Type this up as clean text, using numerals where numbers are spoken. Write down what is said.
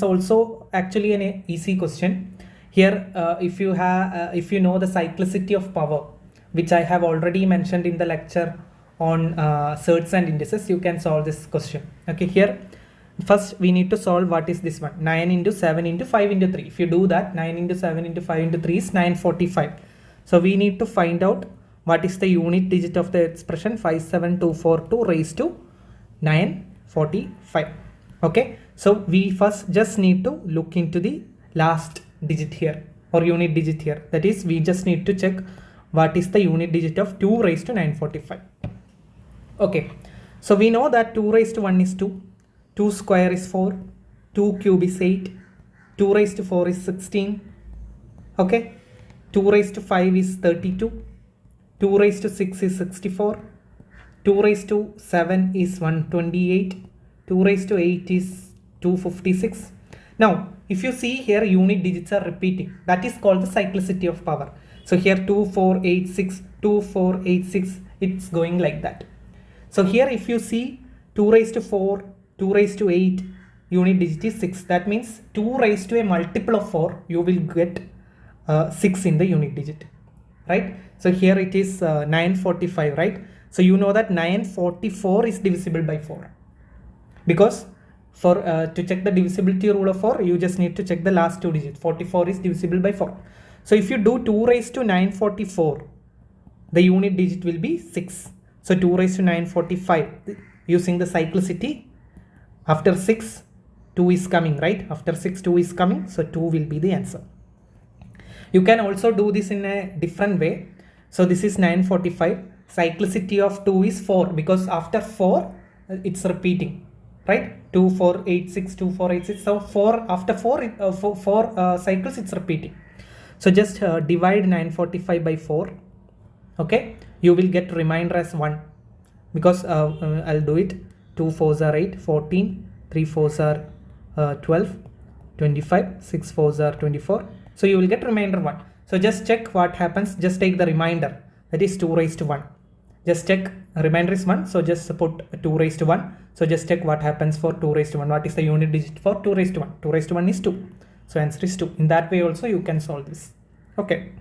also actually an easy question. Here, if you know the cyclicity of power, which I have already mentioned in the lecture on Surds and Indices, you can solve this question. Okay, here first we need to solve what is this one, 9 into 7 into 5 into 3. If you do that, 9 into 7 into 5 into 3 is 945. So we need to find out what is the unit digit of the expression 57242 raised to 945. Okay, so we first just need to look into the last digit here or unit digit here. That is, we just need to check what is the unit digit of 2 raised to 945. Okay, so we know that 2 raised to 1 is 2, 2 square is 4, 2 cube is 8, 2 raised to 4 is 16. Okay, 2 raised to 5 is 32, 2 raised to 6 is 64, 2 raised to 7 is 128, 2 raised to 8 is 256. Now, if you see here, unit digits are repeating. That is called the cyclicity of power. So here 2486, 2486, it's going like that. So here if you see 2 raised to 4, 2 raised to 8, unit digit is 6. That means 2 raised to a multiple of 4, you will get 6 in the unit digit, right? So here it is 945, right? So you know that 944 is divisible by 4. Because for to check the divisibility rule of 4, you just need to check the last 2 digits. 44 is divisible by 4. So if you do 2 raised to 944, the unit digit will be 6. So 2 raised to 945, using the cyclicity, after 6, 2 is coming, right? After 6, 2 is coming. So 2 will be the answer. You can also do this in a different way. So this is 945. Cyclicity of 2 is 4 because after 4, it's repeating. Right, 2486, 2486. So 4 after 4 cycles, it's repeating. So just divide 945 by 4. Okay, you will get remainder as 1 because I'll do it. 2 4s are 8, 14, 3 4s are 12, 25, 6 4s are 24. So you will get remainder 1. So just check what happens. Just take the remainder, that is 2 raised to 1. Just check remainder is 1. So just put 2 raised to 1. So just check what happens for 2 raised to 1. What is the unit digit for 2 raised to 1? 2 raised to 1 is 2. So answer is 2. In that way also you can solve this. Okay.